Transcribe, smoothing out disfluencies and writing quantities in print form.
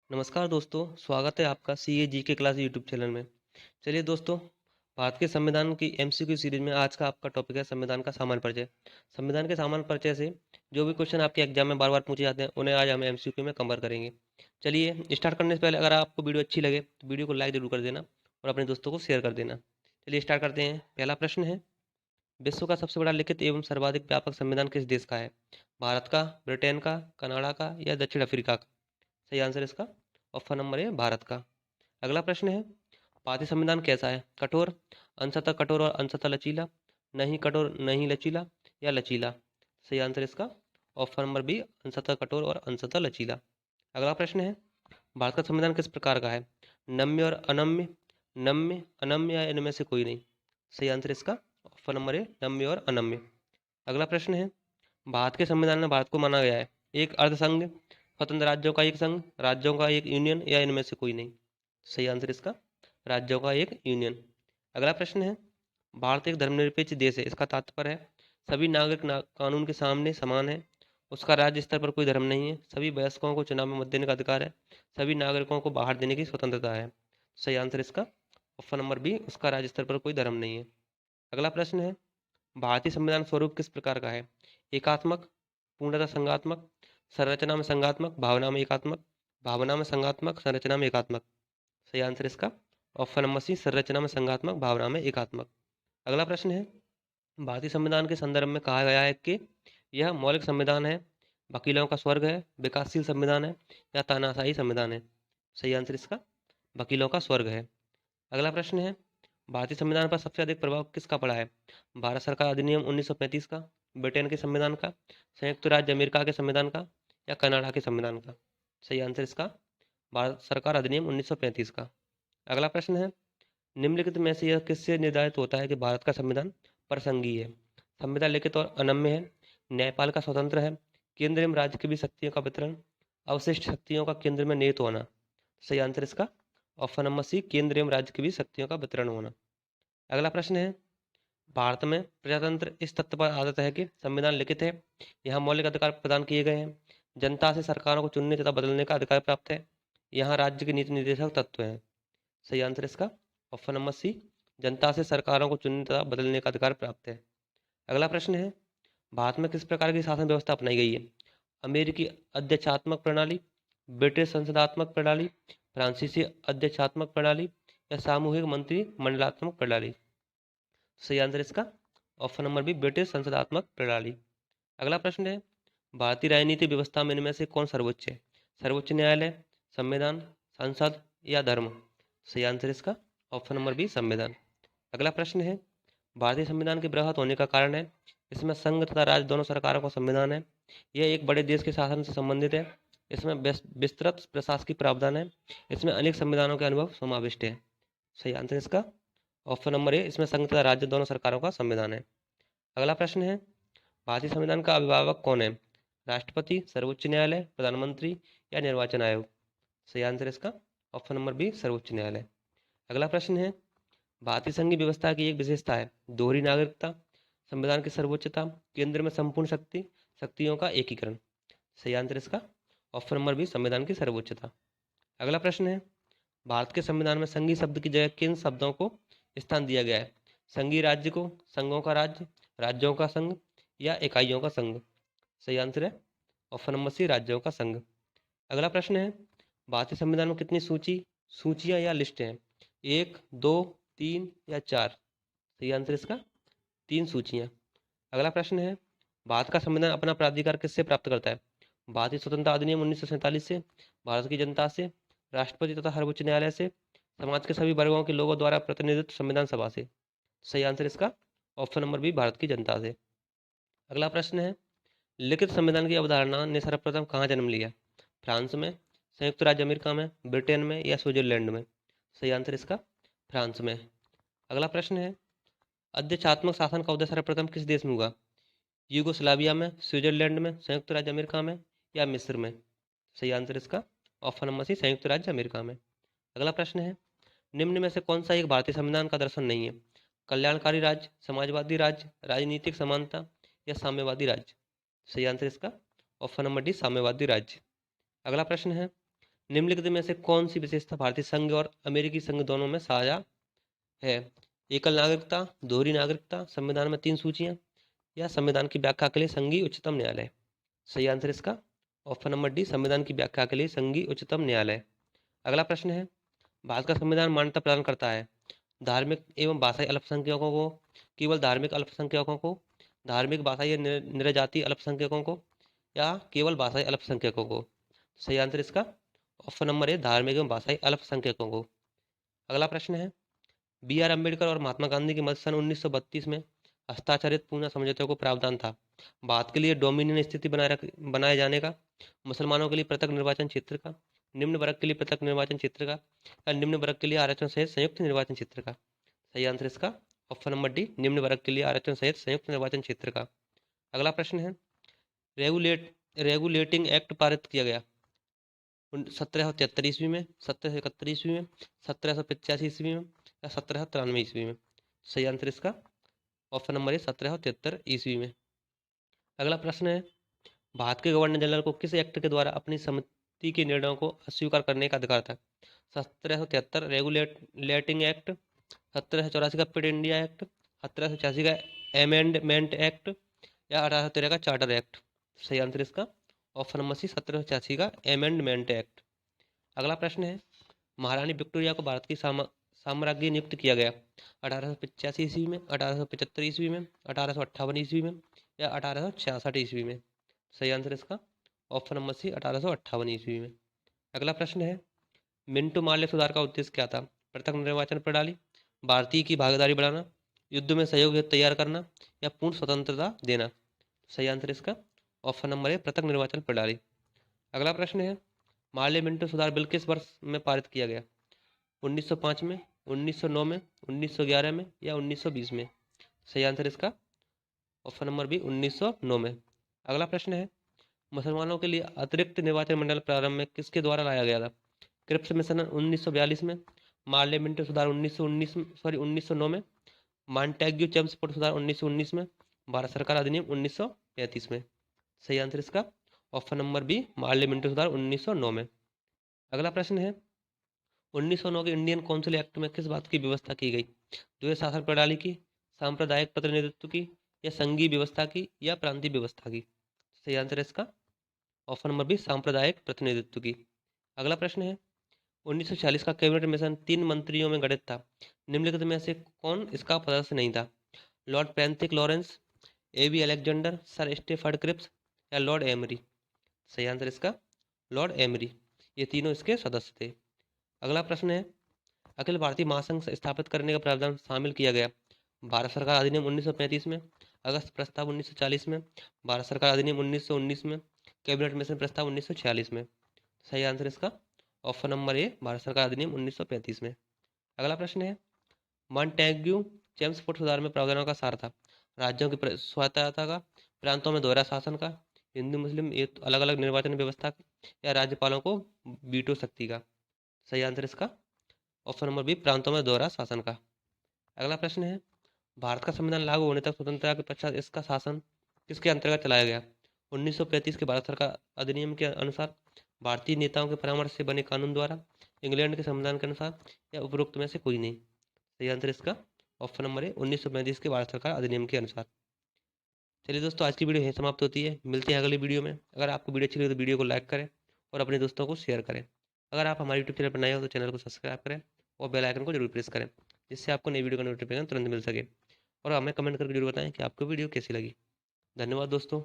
नमस्कार दोस्तों, स्वागत है आपका CA GK class YouTube channel में। चलिए दोस्तों, भारत के संविधान की एमसीक्यू सीरीज में आज का आपका टॉपिक है संविधान का सामान्य परिचय। संविधान के सामान्य परिचय से जो भी क्वेश्चन आपके एग्जाम में बार बार पूछे जाते हैं उन्हें आज हम एमसीक्यू में कवर करेंगे। चलिए स्टार्ट करने से पहले अगर आपको वीडियो अच्छी लगे तो वीडियो को लाइक जरूर कर देना और अपने दोस्तों को शेयर कर देना। चलिए स्टार्ट करते हैं। पहला प्रश्न है, विश्व का सबसे बड़ा लिखित एवं सर्वाधिक व्यापक संविधान किस देश का है? भारत का, ब्रिटेन का, कनाडा का या दक्षिण अफ्रीका का? सही आंसर इसका ऑप्शन नंबर ए भारत का। अगला प्रश्न है, भारतीय संविधान कैसा है? कठोर, अंशतः कठोर और अंशतः लचीला, नहीं कठोर नहीं लचीला या लचीला? सही आंसर इसका ऑप्शन नंबर बी अंशतः कठोर और अंशतः लचीला। अगला प्रश्न है, भारत का संविधान किस प्रकार का है? नम्य और अनम्य, नम्य अनम्य या इनमें से कोई नहीं? सही आंसर इसका ऑप्शन नंबर ए नम्य और अनम्य। अगला प्रश्न है, भारत के संविधान में भारत को माना गया है एक अर्धसंघ, स्वतंत्र राज्यों का एक संघ, राज्यों का एक यूनियन या इनमें से कोई नहीं? सही आंसर इसका राज्यों का एक यूनियन। अगला प्रश्न है, भारत एक धर्मनिरपेक्ष देश है, इसका तात्पर्य है सभी नागरिक कानून के सामने समान है, उसका राज्य स्तर पर कोई धर्म नहीं है, सभी वयस्कों को चुनाव में मत देने का अधिकार है, सभी नागरिकों को बाहर देने की स्वतंत्रता है। सही आंसर इसका ऑप्शन नंबर बी उसका राज्य स्तर पर कोई धर्म नहीं है। अगला प्रश्न है, भारतीय संविधान स्वरूप किस प्रकार का है? एकात्मक, पूर्णतः संघात्मक, संरचना में संघात्मक, भावना में एकात्मक, भावना में संघात्मक, संरचना में एकात्मक? सही आंसर इसका ऑप्शन नंबर सी संरचना में संघात्मक, भावना में एकात्मक। अगला प्रश्न है, भारतीय संविधान के संदर्भ में कहा गया है कि यह मौलिक संविधान है, वकीलों का स्वर्ग है, विकासशील संविधान है या तानाशाही संविधान है? सही आंसर इसका वकीलों का स्वर्ग है। अगला प्रश्न है, भारतीय संविधान पर सबसे अधिक प्रभाव किसका पड़ा है? भारत सरकार अधिनियम 1935 का, ब्रिटेन के संविधान का, संयुक्त राज्य अमेरिका के संविधान का या कनाडा के संविधान का? सही आंसर इसका भारत सरकार अधिनियम 1935 का। अगला प्रश्न है, निम्नलिखित में से यह किससे निर्धारित होता है कि भारत का संविधान प्रसंघीय है? संविधान लिखित और अनम्य है, न्यायपालिका स्वतंत्र है, केंद्र एवं राज्य की भी शक्तियों का वितरण, अवशिष्ट शक्तियों का केंद्र में निहित होना? सही आंसर इसका ऑप्शन नंबर सी केंद्र एवं राज्य की भी शक्तियों का वितरण होना। अगला प्रश्न है, भारत में प्रजातंत्र इस तथ्य पर आधारित है कि संविधान लिखित है, यहाँ मौलिक अधिकार प्रदान किए गए हैं, जनता से सरकारों को चुनने तथा बदलने का अधिकार प्राप्त है, यहाँ राज्य के नीति निर्देशक तत्व हैं? सही आंसर इसका ऑप्शन नंबर सी जनता से सरकारों को चुनने तथा बदलने का अधिकार प्राप्त है। अगला प्रश्न है, भारत में किस प्रकार की शासन व्यवस्था अपनाई गई है? अमेरिकी अध्यक्षात्मक प्रणाली, ब्रिटिश संसदात्मक प्रणाली, फ्रांसीसी अध्यक्षात्मक प्रणाली या सामूहिक मंत्री मंडलात्मक प्रणाली? सही आंसर इसका ऑप्शन नंबर बी ब्रिटिश संसदात्मक प्रणाली। अगला प्रश्न है, भारतीय राजनीति व्यवस्था में इनमें से कौन सर्वोच्च है? सर्वोच्च न्यायालय, संविधान, संसद या धर्म? सही आंसर इसका ऑप्शन नंबर बी संविधान। अगला प्रश्न है, भारतीय संविधान के बृहत होने का कारण है? इसमें संघ तथा राज्य दोनों सरकारों का संविधान है, यह एक बड़े देश के शासन से संबंधित है, इसमें विस्तृत प्रशासकीय प्रावधान है, इसमें अनेक संविधानों के अनुभव समाविष्ट है? सही आंसर इसका ऑप्शन नंबर ए इसमें संघ तथा राज्य दोनों सरकारों का संविधान है। अगला प्रश्न है, भारतीय संविधान का अभिभावक कौन है? राष्ट्रपति, सर्वोच्च न्यायालय, प्रधानमंत्री या निर्वाचन आयोग? सही आंसर इसका ऑप्शन नंबर बी सर्वोच्च न्यायालय। अगला प्रश्न है, भारतीय संघीय व्यवस्था की एक विशेषता है दोहरी नागरिकता, संविधान की सर्वोच्चता, केंद्र में संपूर्ण शक्तियों का एकीकरण? सही आंसर इसका ऑप्शन नंबर बी संविधान की सर्वोच्चता। अगला प्रश्न है, भारत के संविधान में संघीय शब्द की जगह किन शब्दों को स्थान दिया गया है? संघीय राज्य को, संघों का राज्य, राज्यों का संघ या इकाइयों का संघ? सही आंसर है ऑप्शन नंबर सी राज्यों का संघ। अगला प्रश्न है, भारतीय संविधान में कितनी सूचियां या लिस्ट हैं? एक, दो, तीन या चार? सही आंसर इसका तीन सूचियां। अगला प्रश्न है, भारत का संविधान अपना प्राधिकार किससे प्राप्त करता है? भारतीय स्वतंत्रता अधिनियम 1947 से, भारत की जनता से, राष्ट्रपति तथा सर्वोच्च न्यायालय से, समाज के सभी वर्गों के लोगों द्वारा प्रतिनिधित्व संविधान सभा से? सही आंसर इसका ऑप्शन नंबर बी भारत की जनता से। अगला प्रश्न है, लिखित संविधान की अवधारणा ने सर्वप्रथम कहाँ जन्म लिया? फ्रांस में, संयुक्त राज्य अमेरिका में, ब्रिटेन में या स्विट्जरलैंड में? सही आंसर इसका फ्रांस में। अगला प्रश्न है, अध्यक्षात्मक शासन का उदय सर्वप्रथम किस देश में हुआ? यूगोस्लाविया में, स्विट्जरलैंड में, संयुक्त राज्य अमेरिका में या मिस्र में? सही आंसर इसका ऑप्शन नंबर सी संयुक्त राज्य अमेरिका में। अगला प्रश्न है, निम्न में से कौन सा एक भारतीय संविधान का दर्शन नहीं है? कल्याणकारी राज्य, समाजवादी राज्य, राजनीतिक समानता या साम्यवादी राज्य? सही आंसर इसका ऑप्शन नंबर डी साम्यवादी राज्य। अगला प्रश्न है, निम्नलिखित में से कौन सी विशेषता भारतीय संघ और अमेरिकी संघ दोनों में साझा है? एकल नागरिकता, दोहरी नागरिकता, संविधान में 3 सूचियां, या संविधान की व्याख्या के लिए संघीय उच्चतम न्यायालय। सही आंसर इसका ऑप्शन नंबर डी, संविधान की व्याख्या के लिए संघीय उच्चतम न्यायालय। अगला प्रश्न है, भारत का संविधान मान्यता प्रदान करता है धार्मिक एवं भाषाई अल्पसंख्यकों को, केवल धार्मिक अल्पसंख्यकों को, धार्मिक भाषाई निरजातीय अल्पसंख्यकों को, या केवल भाषाई अल्पसंख्यकों को। सही आंसर इसका ऑप्शन नंबर ए, धार्मिक एवं भाषाई अल्पसंख्यकों को। अगला प्रश्न है, बी आर अम्बेडकर और महात्मा गांधी के मध्य सन 1932 में हस्ताक्षरित पूना समझौते को प्रावधान था भारत के लिए डोमिनियन स्थिति बनाए जाने का, मुसलमानों के लिए पृथक निर्वाचन क्षेत्र का, निम्न वर्ग के लिए पृथक निर्वाचन क्षेत्र का, या निम्न वर्ग के लिए आरक्षण सहित संयुक्त निर्वाचन क्षेत्र का। सही आंसर इसका ऑप्शन नंबर डी, निम्न वर्ग के लिए आरक्षण सहित संयुक्त निर्वाचन क्षेत्र का। अगला प्रश्न है, रेगुलेटिंग एक्ट पारित किया गया 1773 ईस्वी में, 1771 ईस्वी में, 1785 ईस्वी में, या 1793 ईस्वी में। सही आंसर इसका ऑप्शन नंबर है 1773 ईस्वी में। अगला प्रश्न है, भारत के गवर्नर जनरल को किस एक्ट के द्वारा अपनी समिति के निर्णयों को अस्वीकार करने का अधिकार था? 1773 रेगुलेटिंग एक्ट, 1784 का पिट इंडिया एक्ट, 1786 का अमेंडमेंट एक्ट, या 1813 का चार्टर एक्ट। सही आंसर इसका ऑप्शन नंबर सी, 1786 का अमेंडमेंट एक्ट। अगला प्रश्न है, महारानी विक्टोरिया को भारत की साम्राज्ञी नियुक्त किया गया 1885 ईस्वी में, 1875 ईस्वी में, 1858 ईस्वी में, या 1866 ईस्वी में। सही आंसर इसका ऑप्शन नंबर सी, 1858 ईस्वी में। अगला प्रश्न है, मिंटो मार्ले सुधार का उद्देश्य क्या था? पृथक निर्वाचन प्रणाली, भारतीय की भागीदारी बढ़ाना, युद्ध में सहयोग हेतु तैयार करना, या पूर्ण स्वतंत्रता देना। सही आंसर इसका ऑप्शन नंबर है, पृथक निर्वाचन प्रणाली। अगला प्रश्न है, मार्ले मिंटो सुधार बिल किस वर्ष में पारित किया गया? 1905 में, 1909 में, 1911 में, या 1920 में। सही आंसर इसका ऑप्शन नंबर बी, 1909 में। अगला प्रश्न है, मुसलमानों के लिए अतिरिक्त निर्वाचन मंडल प्रारंभ में किसके द्वारा लाया गया था? क्रिप्स मिशन 1942 में, मार्ले मिंटो सुधार 1909 में, मॉन्टेग्यू चेम्सफोर्ड सुधार 1919 में, भारत सरकार अधिनियम 1935 में। सही आंसर इसका option number B, Morley Minto सुधार 1909 में। अगला प्रश्न है, 1909 के इंडियन काउंसिल एक्ट में किस बात की व्यवस्था की गई? द्वैध शासन प्रणाली की, सांप्रदायिक प्रतिनिधित्व की, या संघीय व्यवस्था की, या प्रांतीय व्यवस्था की। सही आंसर इसका ऑप्शन नंबर बी, सांप्रदायिक प्रतिनिधित्व की। अगला प्रश्न है, 1946 का कैबिनेट मिशन 3 मंत्रियों में गठित था, निम्नलिखित में से कौन इसका सदस्य नहीं था? Lord Pethick Lawrence, A B Alexander, Sir Stafford Cripps, या लॉर्ड एमरी। सही आंसर इसका लॉर्ड एमरी, ये तीनों इसके सदस्य थे। अगला प्रश्न है, अखिल भारतीय महासंघ स्थापित करने का प्रावधान शामिल किया गया भारत सरकार अधिनियम 1935 में, अगस्त प्रस्ताव 1940 में, भारत सरकार अधिनियम 1919 में, कैबिनेट मिशन प्रस्ताव 1946 में। सही आंसर इसका ऑप्शन नंबर ए, भारत सरकार अधिनियम 1935 में। अगला प्रश्न है, मॉन्टेग्यू चेम्सफोर्ड सुधार में प्रावधानों का सार था राज्यों की स्वायत्तता का, प्रांतों में दोहरा शासन का, हिंदू मुस्लिम अलग अलग निर्वाचन व्यवस्था का, या राज्यपालों को वीटो शक्ति का। सही आंसर इसका ऑप्शन नंबर बी, प्रांतों में दोहरा शासन का। अगला प्रश्न है, भारत का संविधान लागू होने तक स्वतंत्रता के पश्चात इसका शासन किसके अंतर्गत चलाया गया? 1935 के भारत सरकार अधिनियम के अनुसार, भारतीय नेताओं के परामर्श से बने कानून द्वारा, इंग्लैंड के संविधान के अनुसार, या उपरोक्त में से कोई नहीं। सही आंसर इसका ऑप्शन नंबर है 1935 के भारत सरकार अधिनियम के अनुसार। चलिए दोस्तों, आज की वीडियो यहीं समाप्त होती है, मिलते हैं अगली वीडियो में। अगर आपको वीडियो अच्छी लगी तो वीडियो को लाइक करें और अपने दोस्तों को शेयर करें। अगर आप हमारे यूट्यूब चैनल पर नए हो तो चैनल को सब्सक्राइब करें और बेल आइकन को जरूर प्रेस करें, जिससे आपको नई वीडियो का नोटिफिकेशन तुरंत मिल सके। और हमें कमेंट करके जरूर बताएं कि आपको वीडियो कैसी लगी। धन्यवाद दोस्तों।